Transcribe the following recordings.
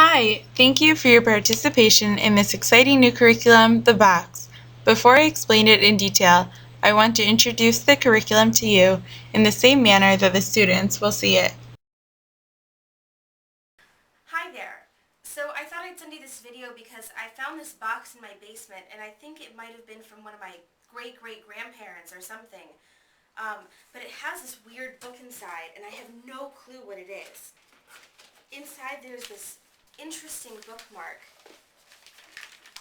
Hi, thank you for your participation in this exciting new curriculum, The Box. Before I explain it in detail, I want to introduce the curriculum to you in the same manner that the students will see it. Hi there. So I thought I'd send you this video because I found this box in my basement and I think it might have been from one of my great-great-grandparents or something. But it has this weird book inside and I have no clue what it is. Inside there's this interesting bookmark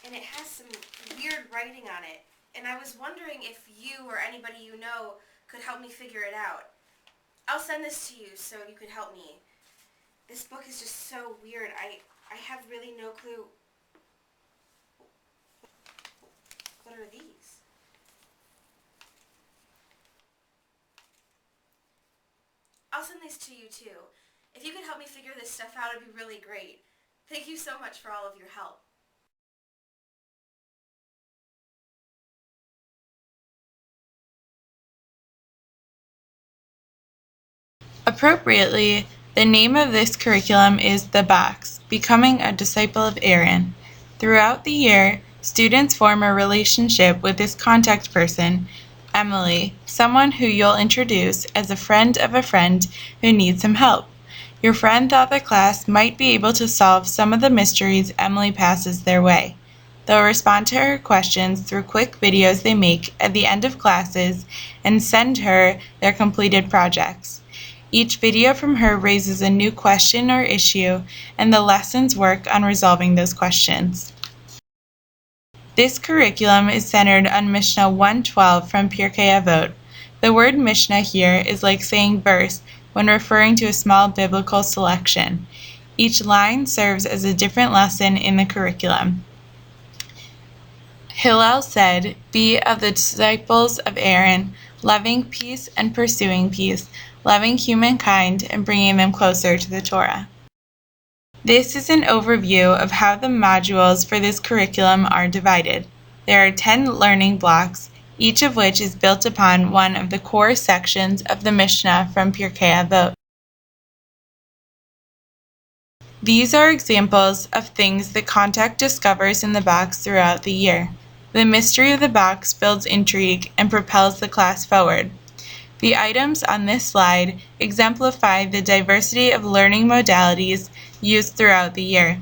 and it has some weird writing on it. And I was wondering if you or anybody you know could help me figure it out. I'll send this to you so you could help me. This book is just so weird. I have really no clue. What are these? I'll send these to you too. If you could help me figure this stuff out, it'd be really great. Thank you so much for all of your help. Appropriately, the name of this curriculum is The Box, Becoming a Disciple of Aaron. Throughout the year, students form a relationship with this contact person, Emily, someone who you'll introduce as a friend of a friend who needs some help. Your friend thought the class might be able to solve some of the mysteries Emily passes their way. They'll respond to her questions through quick videos they make at the end of classes and send her their completed projects. Each video from her raises a new question or issue, and the lessons work on resolving those questions. This curriculum is centered on Mishnah 112 from Pirkei Avot. The word Mishnah here is like saying verse when referring to a small biblical selection. Each line serves as a different lesson in the curriculum. Hillel said, "Be of the disciples of Aaron, loving peace and pursuing peace, loving humankind and bringing them closer to the Torah." This is an overview of how the modules for this curriculum are divided. There are 10 learning blocks, each of which is built upon one of the core sections of the Mishnah from Pirkei Avot. These are examples of things the contact discovers in the box throughout the year. The mystery of the box builds intrigue and propels the class forward. The items on this slide exemplify the diversity of learning modalities used throughout the year.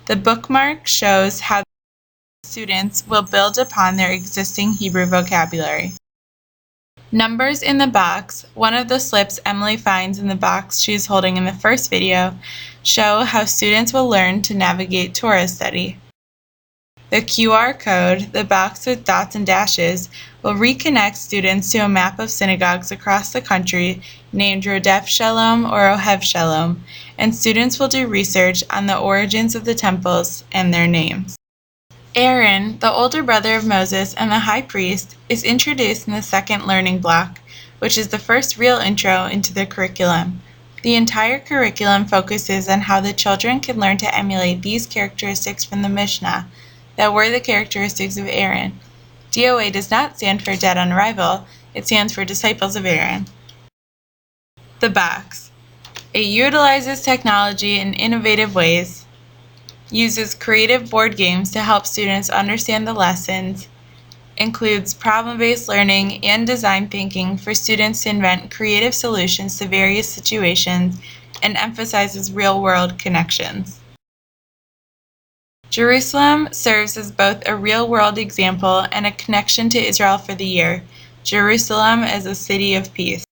The bookmark shows how students will build upon their existing Hebrew vocabulary. Numbers in the box, one of the slips Emily finds in the box she is holding in the first video, show how students will learn to navigate Torah study. The QR code, the box with dots and dashes, will reconnect students to a map of synagogues across the country named Rodef Shalom or Ohev Shalom, and students will do research on the origins of the temples and their names. Aaron, the older brother of Moses and the high priest, is introduced in the second learning block, which is the first real intro into the curriculum. The entire curriculum focuses on how the children can learn to emulate these characteristics from the Mishnah that were the characteristics of Aaron. DOA does not stand for Dead on Arrival, it stands for Disciples of Aaron. The box. It utilizes technology in innovative ways, uses creative board games to help students understand the lessons, includes problem-based learning and design thinking for students to invent creative solutions to various situations, and emphasizes real-world connections. Jerusalem serves as both a real-world example and a connection to Israel for the year. Jerusalem as a city of peace.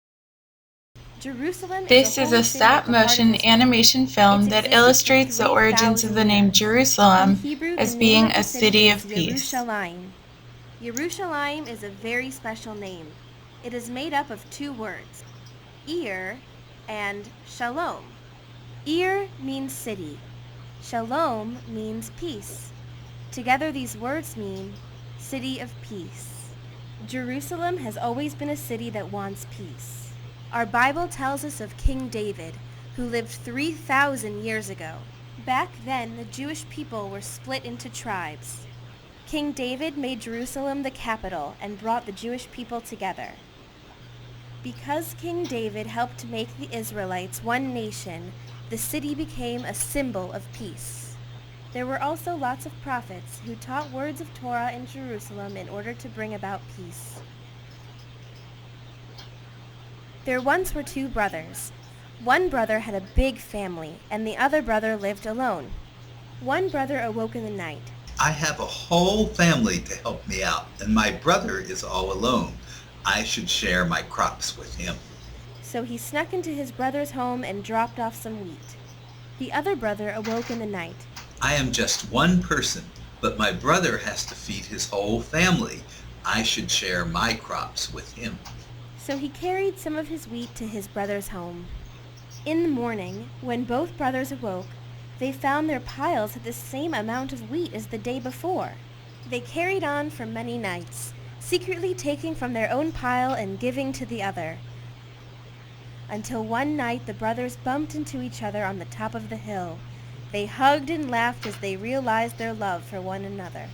This is a stop-motion animation film that illustrates the origins of the name Jerusalem as being a city of peace. Yerushalayim is a very special name. It is made up of two words, Ir and Shalom. Ir means city. Shalom means peace. Together these words mean city of peace. Jerusalem has always been a city that wants peace. Our Bible tells us of King David, who lived 3,000 years ago. Back then, the Jewish people were split into tribes. King David made Jerusalem the capital and brought the Jewish people together. Because King David helped make the Israelites one nation, the city became a symbol of peace. There were also lots of prophets who taught words of Torah in Jerusalem in order to bring about peace. There once were two brothers. One brother had a big family, and the other brother lived alone. One brother awoke in the night. I have a whole family to help me out, and my brother is all alone. I should share my crops with him. So he snuck into his brother's home and dropped off some wheat. The other brother awoke in the night. I am just one person, but my brother has to feed his whole family. I should share my crops with him. So he carried some of his wheat to his brother's home. In the morning, when both brothers awoke, they found their piles had the same amount of wheat as the day before. They carried on for many nights, secretly taking from their own pile and giving to the other, until one night the brothers bumped into each other on the top of the hill. They hugged and laughed as they realized their love for one another.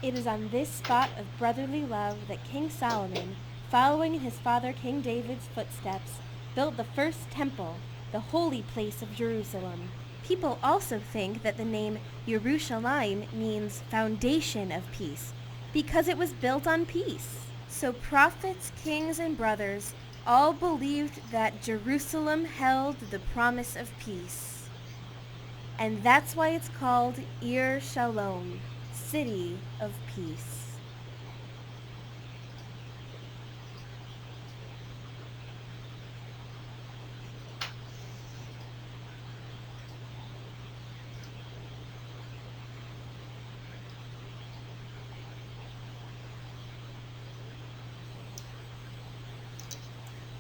It is on this spot of brotherly love that King Solomon, following in his father King David's footsteps, built the first temple, the holy place of Jerusalem. People also think that the name Yerushalayim means foundation of peace, because it was built on peace. So prophets, kings, and brothers all believed that Jerusalem held the promise of peace. And that's why it's called Ir Shalom, City of Peace.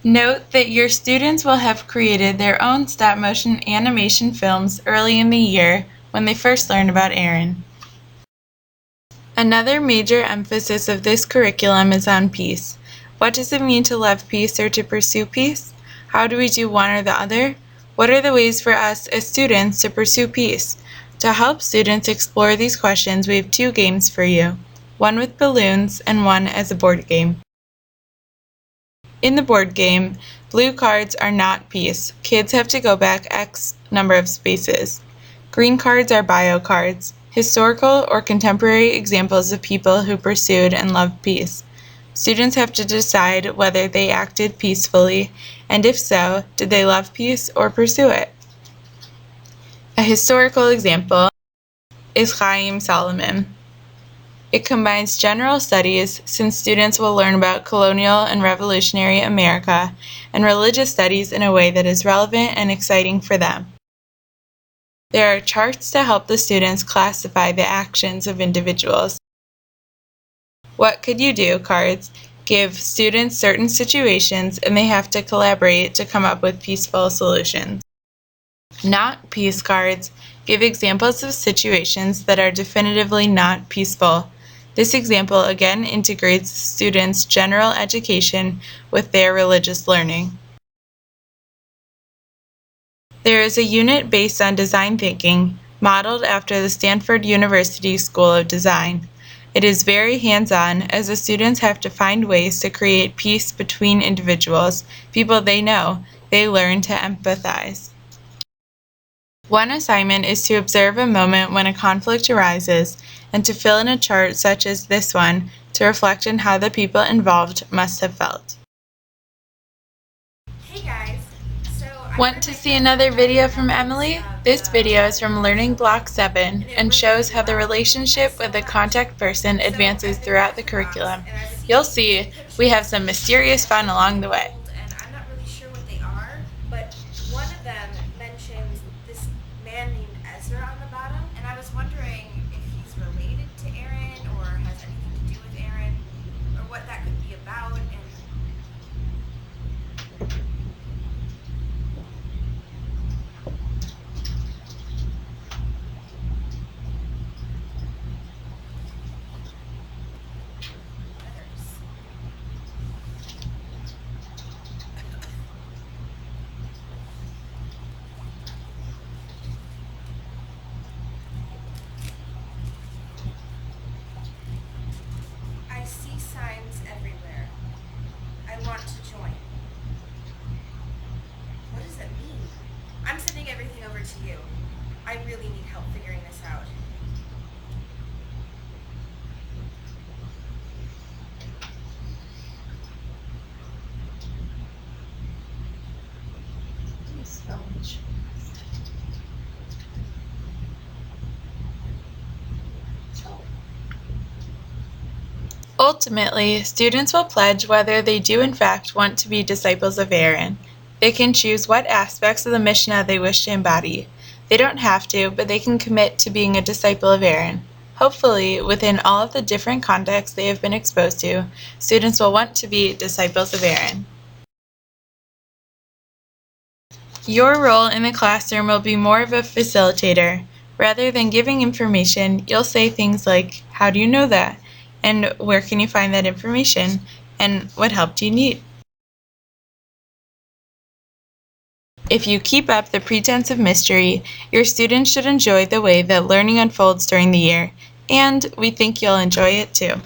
Note that your students will have created their own stop-motion animation films early in the year when they first learn about Aaron. Another major emphasis of this curriculum is on peace. What does it mean to love peace or to pursue peace? How do we do one or the other? What are the ways for us as students to pursue peace? To help students explore these questions, we have two games for you, one with balloons and one as a board game. In the board game, blue cards are not peace. Kids have to go back X number of spaces. Green cards are bio cards, historical or contemporary examples of people who pursued and loved peace. Students have to decide whether they acted peacefully, and if so, did they love peace or pursue it? A historical example is Chaim Solomon. It combines general studies, since students will learn about colonial and revolutionary America, and religious studies in a way that is relevant and exciting for them. There are charts to help the students classify the actions of individuals. What could you do cards give students certain situations and they have to collaborate to come up with peaceful solutions. Not peace cards give examples of situations that are definitively not peaceful. This example again integrates students' general education with their religious learning. There is a unit based on design thinking, modeled after the Stanford University School of Design. It is very hands-on, as the students have to find ways to create peace between individuals, people they know. They learn to empathize. One assignment is to observe a moment when a conflict arises and to fill in a chart such as this one to reflect on how the people involved must have felt. Hey guys, Want to see another video from Emily? This video is from Learning Block 7 and shows how the relationship with the contact person advances throughout the curriculum. You'll see we have some mysterious fun along the way. and I'm not really sure what they are, but one of them mentions this man named Ezra on the bottom, and I was wondering if he's related to Aaron or has anything to do with Aaron, or what that could be about. And this out. Ultimately, students will pledge whether they do in fact want to be disciples of Aaron. They can choose what aspects of the Mishnah they wish to embody. They don't have to, but they can commit to being a disciple of Aaron. Hopefully, within all of the different contexts they have been exposed to, students will want to be disciples of Aaron. Your role in the classroom will be more of a facilitator. Rather than giving information, you'll say things like, "How do you know that?" And "Where can you find that information?" And "What help do you need?" If you keep up the pretense of mystery, your students should enjoy the way that learning unfolds during the year, and we think you'll enjoy it too.